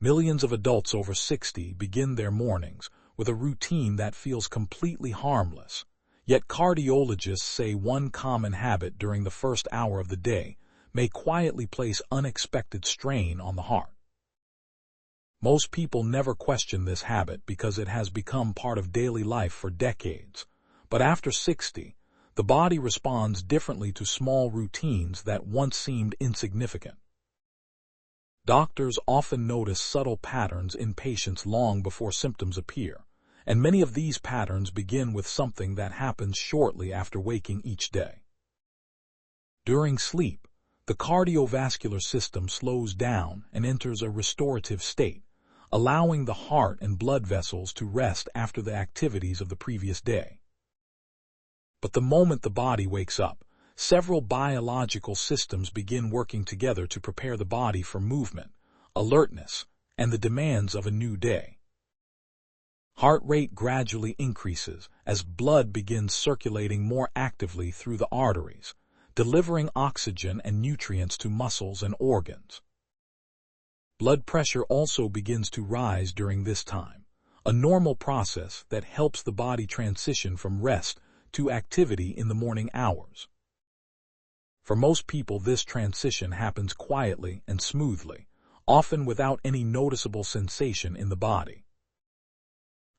Millions of adults over 60 begin their mornings with a routine that feels completely harmless. Yet cardiologists say one common habit during the first hour of the day may quietly place unexpected strain on the heart. Most people never question this habit because it has become part of daily life for decades. But after 60, the body responds differently to small routines that once seemed insignificant. Doctors often notice subtle patterns in patients long before symptoms appear, and many of these patterns begin with something that happens shortly after waking each day. During sleep, the cardiovascular system slows down and enters a restorative state, allowing the heart and blood vessels to rest after the activities of the previous day. But the moment the body wakes up, several biological systems begin working together to prepare the body for movement, alertness, and the demands of a new day. Heart rate gradually increases as blood begins circulating more actively through the arteries, delivering oxygen and nutrients to muscles and organs. Blood pressure also begins to rise during this time, a normal process that helps the body transition from rest to activity in the morning hours. For most people, this transition happens quietly and smoothly, often without any noticeable sensation in the body.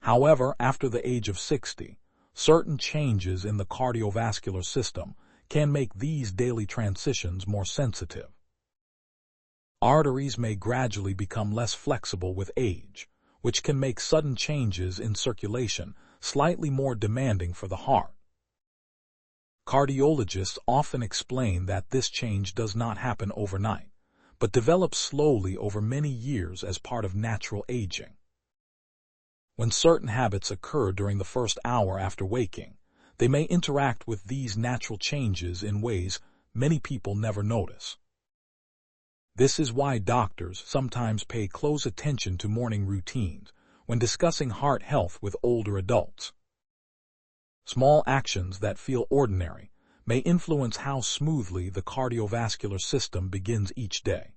However, after the age of 60, certain changes in the cardiovascular system can make these daily transitions more sensitive. Arteries may gradually become less flexible with age, which can make sudden changes in circulation slightly more demanding for the heart. Cardiologists often explain that this change does not happen overnight, but develops slowly over many years as part of natural aging. When certain habits occur during the first hour after waking, they may interact with these natural changes in ways many people never notice. This is why doctors sometimes pay close attention to morning routines when discussing heart health with older adults. Small actions that feel ordinary may influence how smoothly the cardiovascular system begins each day.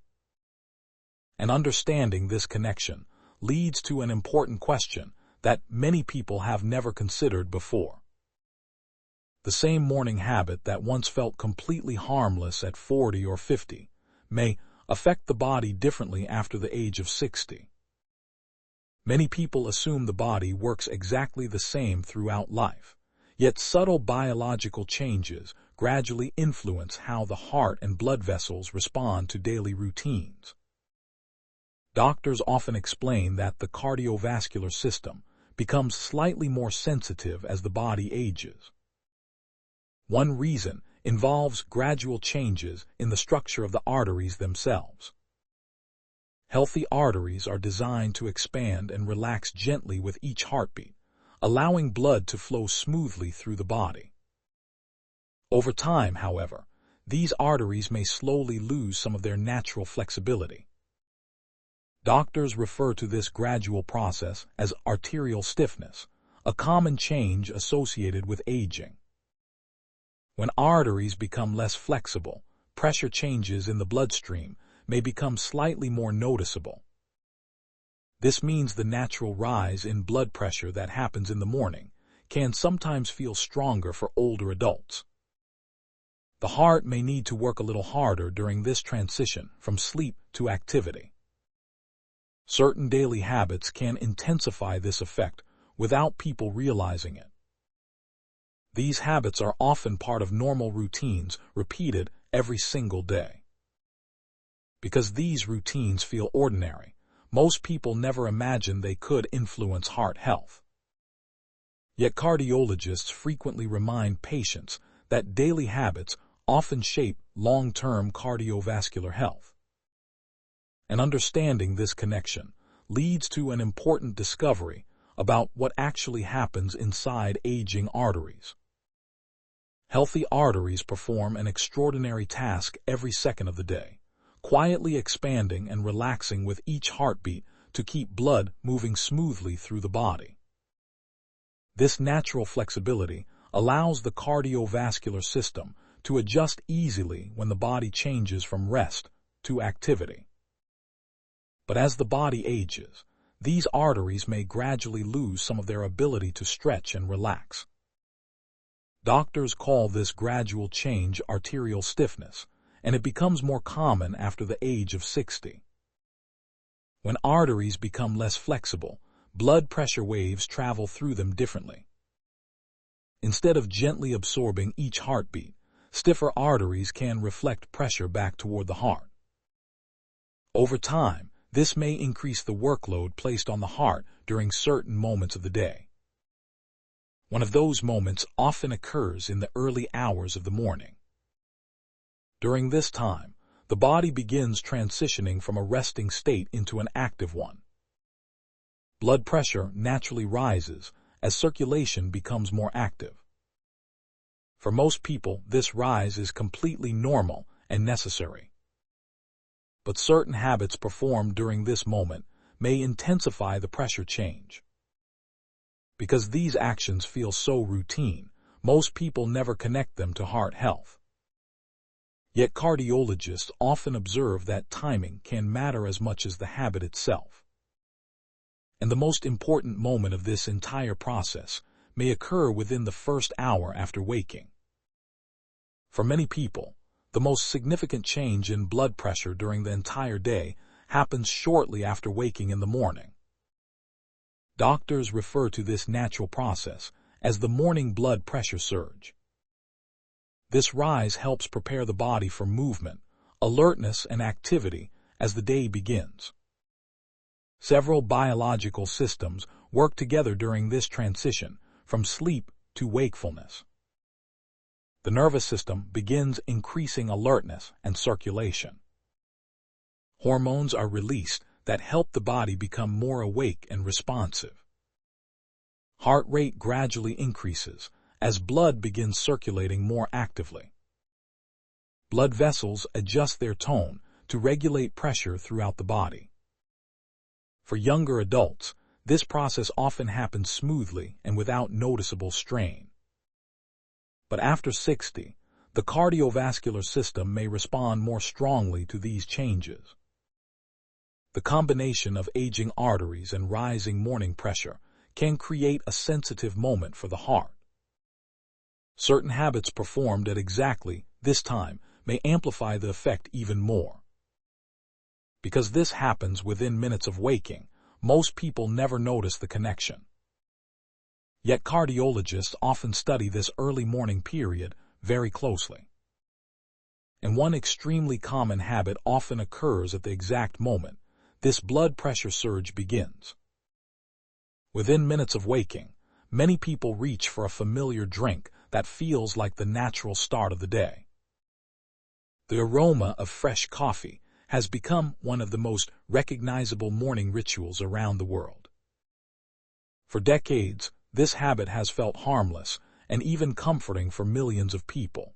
And understanding this connection leads to an important question that many people have never considered before. The same morning habit that once felt completely harmless at 40 or 50 may affect the body differently after the age of 60. Many people assume the body works exactly the same throughout life. Yet subtle biological changes gradually influence how the heart and blood vessels respond to daily routines. Doctors often explain that the cardiovascular system becomes slightly more sensitive as the body ages. One reason involves gradual changes in the structure of the arteries themselves. Healthy arteries are designed to expand and relax gently with each heartbeat, allowing blood to flow smoothly through the body. Over time, however, these arteries may slowly lose some of their natural flexibility. Doctors refer to this gradual process as arterial stiffness, a common change associated with aging. When arteries become less flexible, pressure changes in the bloodstream may become slightly more noticeable. This means the natural rise in blood pressure that happens in the morning can sometimes feel stronger for older adults. The heart may need to work a little harder during this transition from sleep to activity. Certain daily habits can intensify this effect without people realizing it. These habits are often part of normal routines repeated every single day. Because these routines feel ordinary, most people never imagine they could influence heart health. Yet cardiologists frequently remind patients that daily habits often shape long-term cardiovascular health. And understanding this connection leads to an important discovery about what actually happens inside aging arteries. Healthy arteries perform an extraordinary task every second of the day, quietly expanding and relaxing with each heartbeat to keep blood moving smoothly through the body. This natural flexibility allows the cardiovascular system to adjust easily when the body changes from rest to activity. But as the body ages, these arteries may gradually lose some of their ability to stretch and relax. Doctors call this gradual change arterial stiffness, and it becomes more common after the age of 60. When arteries become less flexible, blood pressure waves travel through them differently. Instead of gently absorbing each heartbeat, stiffer arteries can reflect pressure back toward the heart. Over time, this may increase the workload placed on the heart during certain moments of the day. One of those moments often occurs in the early hours of the morning. During this time, the body begins transitioning from a resting state into an active one. Blood pressure naturally rises as circulation becomes more active. For most people, this rise is completely normal and necessary. But certain habits performed during this moment may intensify the pressure change. Because these actions feel so routine, most people never connect them to heart health. Yet cardiologists often observe that timing can matter as much as the habit itself. And the most important moment of this entire process may occur within the first hour after waking. For many people, the most significant change in blood pressure during the entire day happens shortly after waking in the morning. Doctors refer to this natural process as the morning blood pressure surge. This rise helps prepare the body for movement, alertness, and activity as the day begins. Several biological systems work together during this transition from sleep to wakefulness. The nervous system begins increasing alertness and circulation. Hormones are released that help the body become more awake and responsive. Heart rate gradually increases as blood begins circulating more actively. Blood vessels adjust their tone to regulate pressure throughout the body. For younger adults, this process often happens smoothly and without noticeable strain. But after 60, the cardiovascular system may respond more strongly to these changes. The combination of aging arteries and rising morning pressure can create a sensitive moment for the heart. Certain habits performed at exactly this time may amplify the effect even more. Because this happens within minutes of waking, most people never notice the connection. Yet cardiologists often study this early morning period very closely. And one extremely common habit often occurs at the exact moment this blood pressure surge begins. Within minutes of waking, many people reach for a familiar drink that feels like the natural start of the day. The aroma of fresh coffee has become one of the most recognizable morning rituals around the world. For decades, this habit has felt harmless and even comforting for millions of people.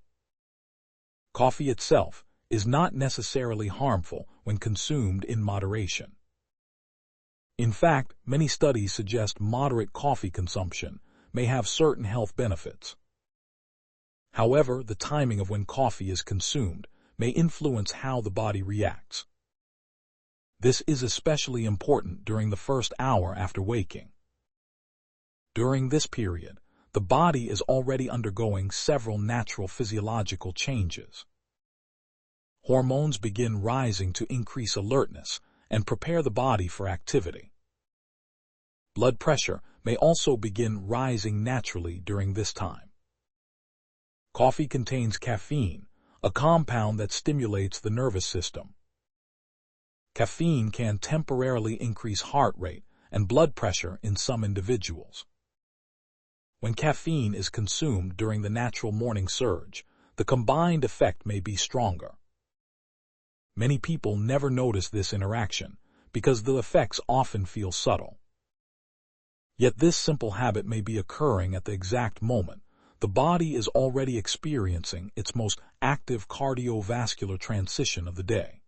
Coffee itself is not necessarily harmful when consumed in moderation. In fact, many studies suggest moderate coffee consumption may have certain health benefits. However, the timing of when coffee is consumed may influence how the body reacts. This is especially important during the first hour after waking. During this period, the body is already undergoing several natural physiological changes. Hormones begin rising to increase alertness and prepare the body for activity. Blood pressure may also begin rising naturally during this time. Coffee contains caffeine, a compound that stimulates the nervous system. Caffeine can temporarily increase heart rate and blood pressure in some individuals. When caffeine is consumed during the natural morning surge, the combined effect may be stronger. Many people never notice this interaction because the effects often feel subtle. Yet this simple habit may be occurring at the exact moment the body is already experiencing its most active cardiovascular transition of the day.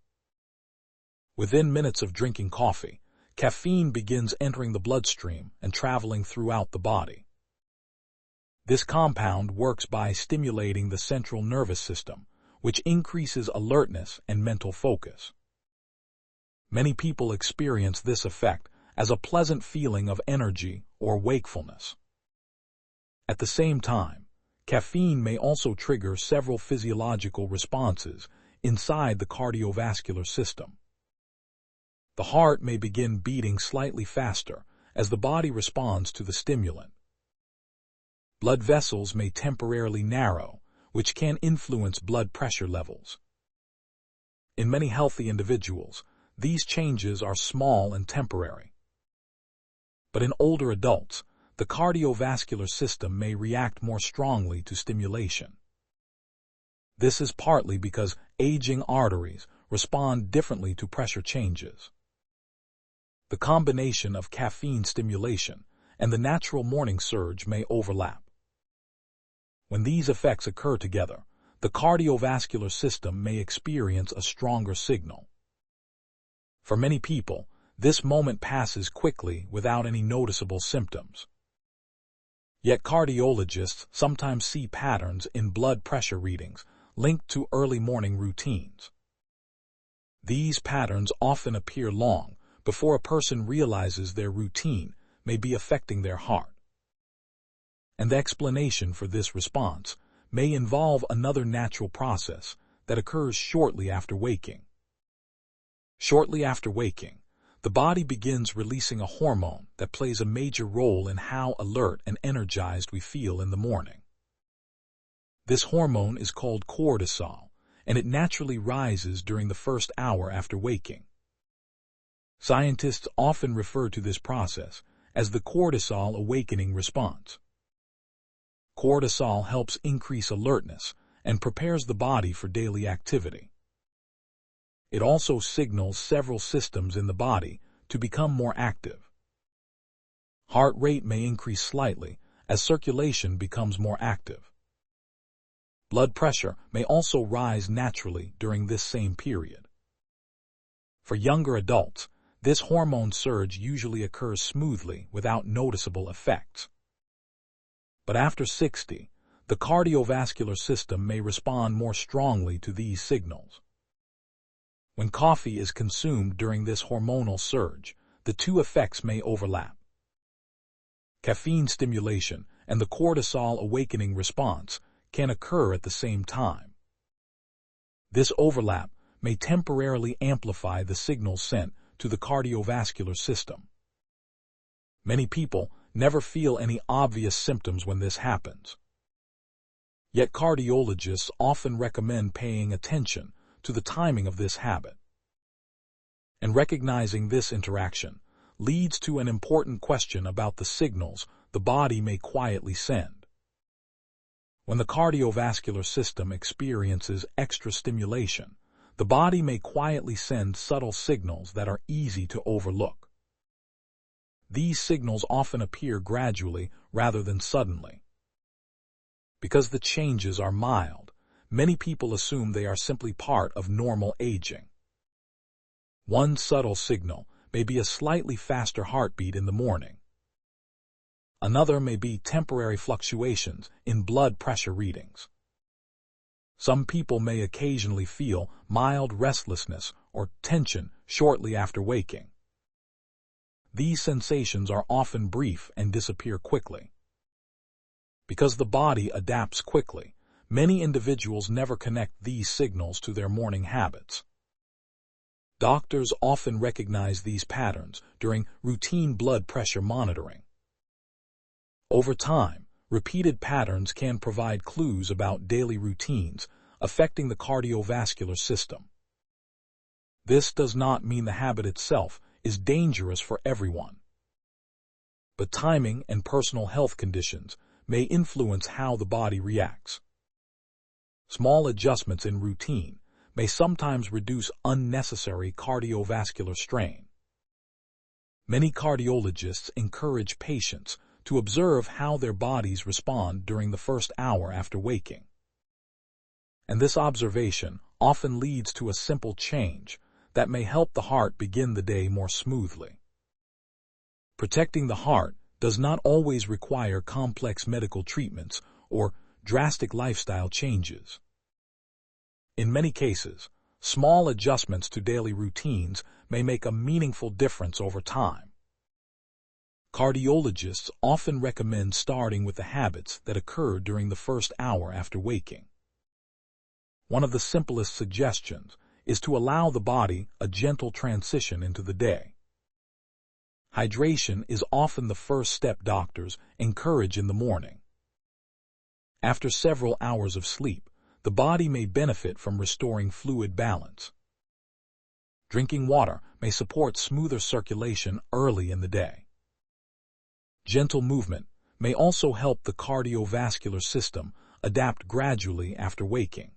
Within minutes of drinking coffee, caffeine begins entering the bloodstream and traveling throughout the body. This compound works by stimulating the central nervous system, which increases alertness and mental focus. Many people experience this effect as a pleasant feeling of energy or wakefulness. At the same time, caffeine may also trigger several physiological responses inside the cardiovascular system. The heart may begin beating slightly faster as the body responds to the stimulant. Blood vessels may temporarily narrow, which can influence blood pressure levels. In many healthy individuals, these changes are small and temporary. But in older adults, the cardiovascular system may react more strongly to stimulation. This is partly because aging arteries respond differently to pressure changes. The combination of caffeine stimulation and the natural morning surge may overlap. When these effects occur together, the cardiovascular system may experience a stronger signal. For many people, this moment passes quickly without any noticeable symptoms. Yet cardiologists sometimes see patterns in blood pressure readings linked to early morning routines. These patterns often appear long before a person realizes their routine may be affecting their heart. And the explanation for this response may involve another natural process that occurs shortly after waking. Shortly after waking, the body begins releasing a hormone that plays a major role in how alert and energized we feel in the morning. This hormone is called cortisol, and it naturally rises during the first hour after waking. Scientists often refer to this process as the cortisol awakening response. Cortisol helps increase alertness and prepares the body for daily activity. It also signals several systems in the body to become more active. Heart rate may increase slightly as circulation becomes more active. Blood pressure may also rise naturally during this same period. For younger adults, this hormone surge usually occurs smoothly without noticeable effects. But after 60, the cardiovascular system may respond more strongly to these signals. When coffee is consumed during this hormonal surge, the two effects may overlap. Caffeine stimulation and the cortisol awakening response can occur at the same time. This overlap may temporarily amplify the signals sent to the cardiovascular system. Many people never feel any obvious symptoms when this happens. Yet cardiologists often recommend paying attention to the timing of this habit. And recognizing this interaction leads to an important question about the signals the body may quietly send. When the cardiovascular system experiences extra stimulation, the body may quietly send subtle signals that are easy to overlook. These signals often appear gradually rather than suddenly. Because the changes are mild, many people assume they are simply part of normal aging. One subtle signal may be a slightly faster heartbeat in the morning. Another may be temporary fluctuations in blood pressure readings. Some people may occasionally feel mild restlessness or tension shortly after waking. These sensations are often brief and disappear quickly. Because the body adapts quickly, many individuals never connect these signals to their morning habits. Doctors often recognize these patterns during routine blood pressure monitoring. Over time, repeated patterns can provide clues about daily routines affecting the cardiovascular system. This does not mean the habit itself is dangerous for everyone. But timing and personal health conditions may influence how the body reacts. Small adjustments in routine may sometimes reduce unnecessary cardiovascular strain. Many cardiologists encourage patients to observe how their bodies respond during the first hour after waking. And this observation often leads to a simple change that may help the heart begin the day more smoothly. Protecting the heart does not always require complex medical treatments or drastic lifestyle changes. In many cases, Small adjustments to daily routines may make a meaningful difference over time. Cardiologists often recommend starting with the habits that occur during the first hour after waking. One of the simplest suggestions is to allow the body a gentle transition into the day. Hydration is often the first step doctors encourage in the morning. After several hours of sleep, the body may benefit from restoring fluid balance. Drinking water may support smoother circulation early in the day. Gentle movement may also help the cardiovascular system adapt gradually after waking.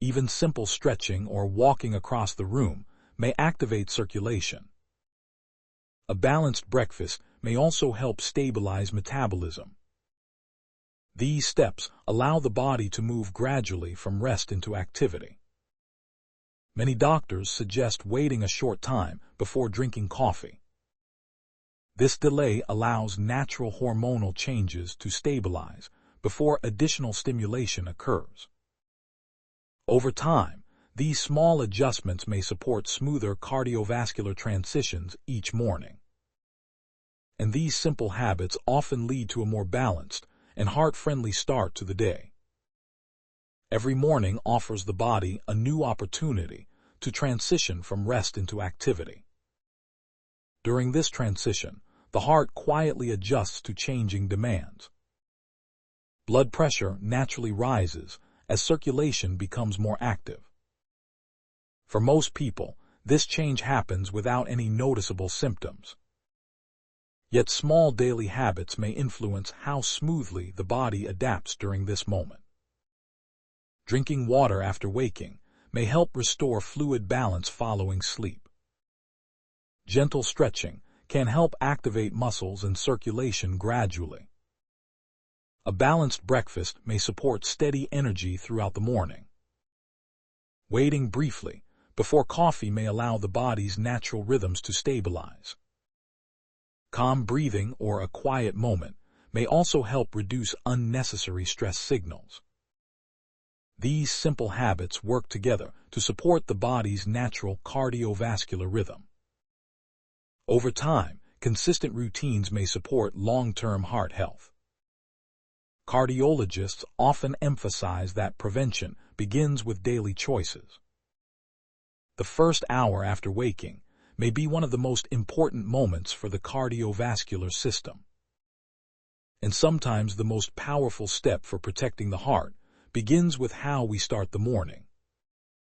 Even simple stretching or walking across the room may activate circulation. A balanced breakfast may also help stabilize metabolism. These steps allow the body to move gradually from rest into activity. Many doctors suggest waiting a short time before drinking coffee. This delay allows natural hormonal changes to stabilize before additional stimulation occurs. Over time, these small adjustments may support smoother cardiovascular transitions each morning. And these simple habits often lead to a more balanced and heart-friendly start to the day. Every morning offers the body a new opportunity to transition from rest into activity. During this transition, the heart quietly adjusts to changing demands. Blood pressure naturally rises as circulation becomes more active. For most people, this change happens without any noticeable symptoms. Yet small daily habits may influence how smoothly the body adapts during this moment. Drinking water after waking may help restore fluid balance following sleep. Gentle stretching can help activate muscles and circulation gradually. A balanced breakfast may support steady energy throughout the morning. Waiting briefly before coffee may allow the body's natural rhythms to stabilize. Calm breathing or a quiet moment may also help reduce unnecessary stress signals. These simple habits work together to support the body's natural cardiovascular rhythm. Over time, consistent routines may support long-term heart health. Cardiologists often emphasize that prevention begins with daily choices. The first hour after waking may be one of the most important moments for the cardiovascular system. And sometimes the most powerful step for protecting the heart begins with how we start the morning.